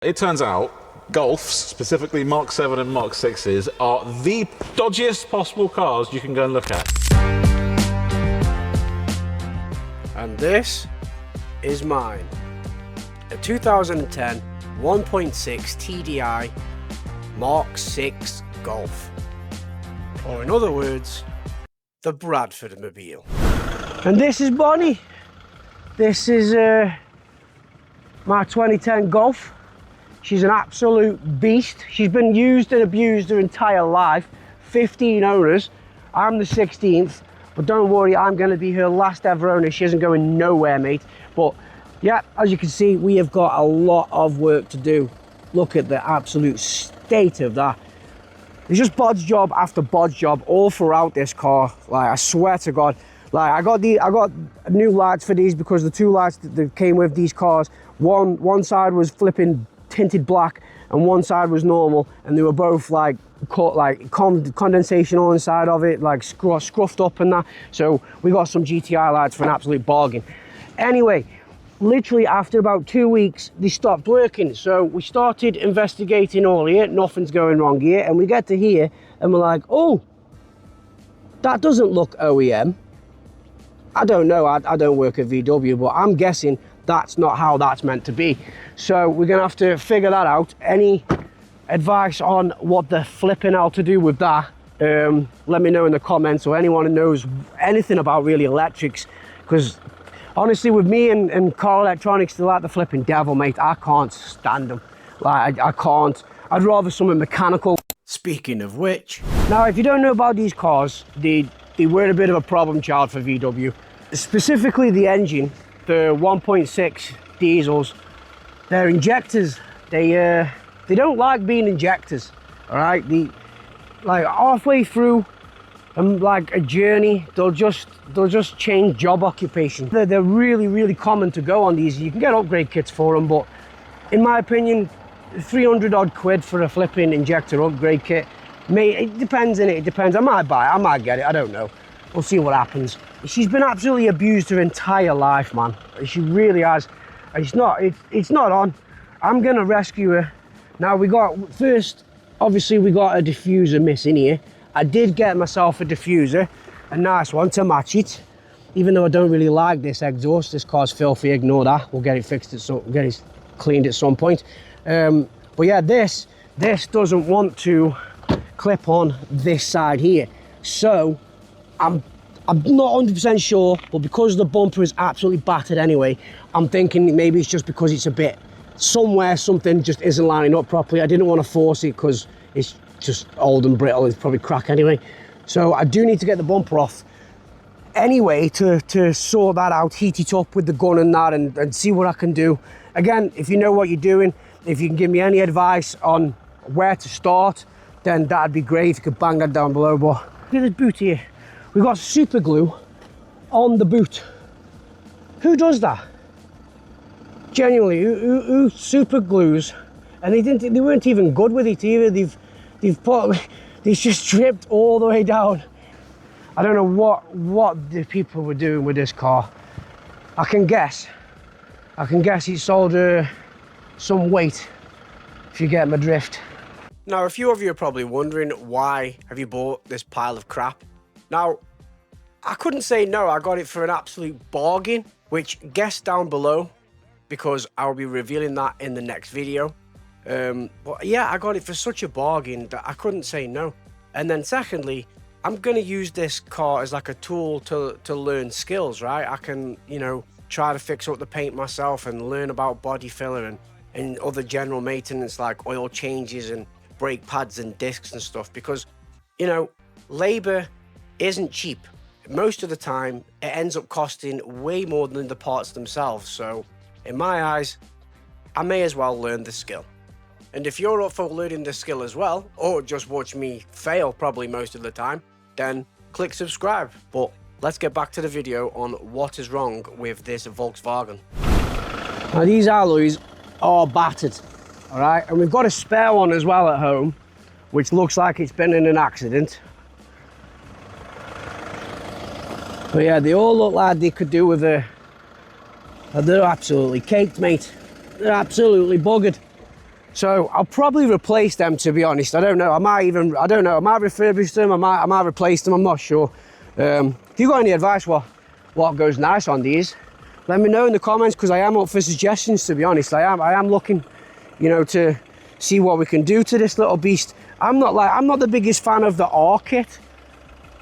It turns out Golfs, specifically Mark 7 and Mark 6s, are the dodgiest possible cars you can go and look at. And this is mine. A 2010 1.6 TDI Mark 6 Golf. Or in other words, the Bradford Mobile. And this is Bonnie. This is my 2010 Golf. She's an absolute beast. She's been used and abused her entire life. 15 owners. I'm the 16th, but don't worry, I'm going to be her last ever owner. She isn't going nowhere, mate. But yeah, as you can see, we have got a lot of work to do. Look at the absolute state of that. It's just bodge job after bodge job all throughout this car. Like, I swear to God. Like, I got new lights for these because the two lights that came with these cars, one side was flipping tinted black and one side was normal, and they were both like caught like condensation on the side of it, like scruffed up and that. So we got some GTI lights for an absolute bargain. Anyway, literally after about 2 weeks they stopped working, so we started investigating all here. Nothing's going wrong here, and we get to here and we're like, oh, that doesn't look OEM. I don't know, I don't work at VW, but I'm guessing that's not how that's meant to be. So we're gonna have to figure that out. Any advice on what the flipping hell to do with that, let me know in the comments, or anyone who knows anything about really electrics, because honestly with me and car electronics, they're like the flipping devil, mate. I can't stand them. Like, I can't. I'd rather something mechanical. Speaking of which, now if you don't know about these cars, they were a bit of a problem child for VW. Specifically the engine, the 1.6 diesels, they're injectors. They don't like being injectors, all right? Like halfway through like a journey, they'll just change job occupation. They're really common to go on these. You can get upgrade kits for them, but in my opinion, 300 odd quid for a flipping injector upgrade kit, mate, it depends, innit? It depends. I might buy it, I might get it, I don't know. We'll see what happens. She's been absolutely abused her entire life, man. She really has. It's not on. I'm gonna rescue her. Now obviously we got a diffuser missing here. I did get myself a diffuser, a nice one to match it. Even though I don't really like this exhaust, this car's filthy, ignore that. We'll get it fixed get it cleaned at some point. But yeah, this doesn't want to clip on this side here. So I'm not 100% sure, but because the bumper is absolutely battered anyway, I'm thinking maybe it's just because it's a bit, something just isn't lining up properly. I didn't want to force it because it's just old and brittle. It's probably crack anyway. So I do need to get the bumper off anyway to sort that out, heat it up with the gun and that, and see what I can do. Again, if you know what you're doing, if you can give me any advice on where to start, then that'd be great. If you could bang that down below. But look at this boot here. We've got super glue on the boot. Who does that? Genuinely, who super glues? And they weren't even good with it either. They've just stripped all the way down. I don't know what the people were doing with this car. I can guess it sold some weight, if you get my drift. Now, a few of you are probably wondering, why have you bought this pile of crap? Now, I couldn't say no. I got it for an absolute bargain, which guess down below, because I'll be revealing that in the next video. But yeah, I got it for such a bargain that I couldn't say no. And then secondly, I'm going to use this car as like a tool to learn skills, right? I can, try to fix up the paint myself and learn about body filler and other general maintenance like oil changes and brake pads and discs and stuff, because, labor isn't cheap. Most of the time, it ends up costing way more than the parts themselves. So, in my eyes, I may as well learn the skill. And if you're up for learning the skill as well, or just watch me fail probably most of the time, then click subscribe. But let's get back to the video on what is wrong with this Volkswagen. Now, these alloys are battered, all right? And we've got a spare one as well at home, which looks like it's been in an accident. But yeah, they all look like they could do with they're absolutely caked, mate. They're absolutely buggered. So I'll probably replace them, to be honest. I don't know. I might refurbish them, I might replace them, I'm not sure. If you got any advice what goes nice on these, let me know in the comments, because I am up for suggestions, to be honest. I am looking, you know, to see what we can do to this little beast. I'm not the biggest fan of the R kit,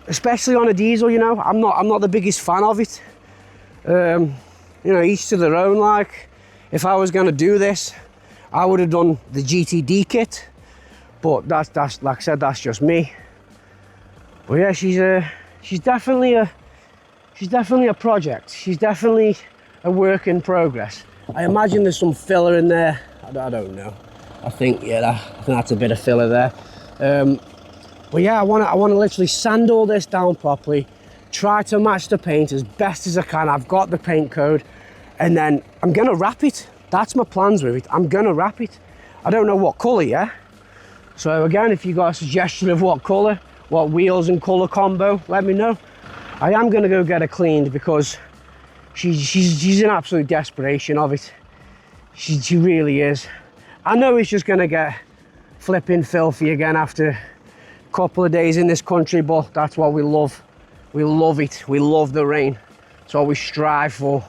especially on a diesel, you know. I'm not the biggest fan of it. You know, each to their own. Like, if I was gonna do this, I would have done the GTD kit, but that's like I said, that's just me. But yeah, she's definitely a project. She's definitely a work in progress. I imagine there's some filler in there. I don't know. I think that's a bit of filler there. But yeah, I want to literally sand all this down properly, try to match the paint as best as I can. I've got the paint code, and then I'm gonna wrap it. That's my plans with it. I'm gonna wrap it. I don't know what color yet. So again, if you got a suggestion of what color, what wheels and color combo, let me know. I am gonna go get her cleaned, because she's in absolute desperation of it. She really is. I know it's just gonna get flipping filthy again after a couple of days in this country, but that's what we love. We love it. We love the rain. It's what we strive for.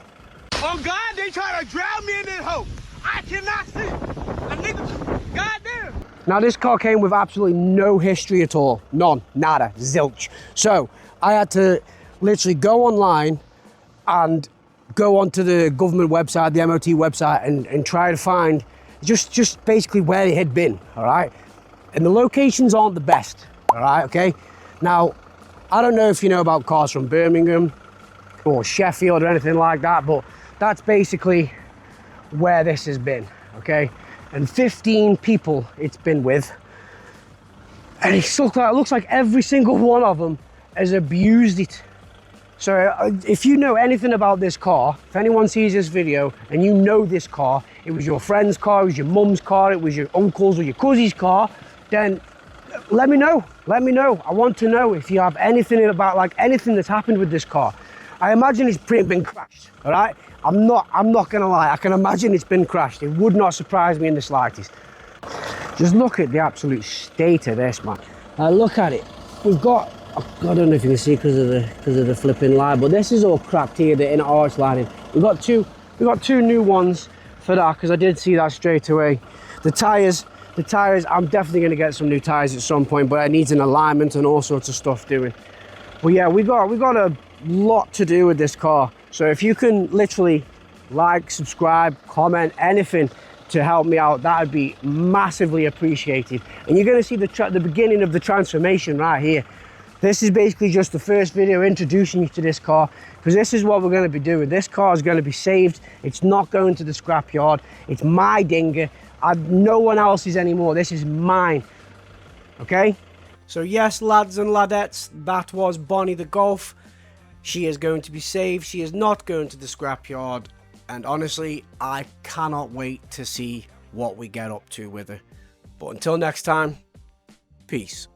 Oh God, they try to drown me in this hole. I cannot see. A nigga, goddamn. Now this car came with absolutely no history at all. None, nada, zilch. So I had to literally go online and go onto the government website, the MOT website, and try to find just basically where it had been, all right? And the locations aren't the best, all right, okay? Now, I don't know if you know about cars from Birmingham or Sheffield or anything like that, but that's basically where this has been, okay? And 15 people it's been with. And it looks like every single one of them has abused it. So if you know anything about this car, if anyone sees this video and you know this car, it was your friend's car, it was your mum's car, it was your uncle's or your cousin's car, then let me know. Let me know. I want to know if you have anything about, like, anything that's happened with this car. I imagine it's been crashed, all right? I'm not gonna lie, I can imagine it's been crashed. It would not surprise me in the slightest. Just look at the absolute state of this, man. Look at it. We've got, I don't know if you can see because of the flipping light, but this is all cracked here, the inner arch lining. We've got two new ones for that, because I did see that straight away. The tires, I'm definitely going to get some new tires at some point, but it needs an alignment and all sorts of stuff doing. But yeah, we got a lot to do with this car. So if you can literally like, subscribe, comment, anything to help me out, that would be massively appreciated. And you're going to see the beginning of the transformation right here. This is basically just the first video introducing you to this car, because this is what we're going to be doing. This car is going to be saved. It's not going to the scrapyard. It's my dinger. No one else's anymore. This is mine. Okay? So yes, lads and ladettes, that was Bonnie the Golf. She is going to be saved. She is not going to the scrapyard. And honestly, I cannot wait to see what we get up to with her. But until next time, peace.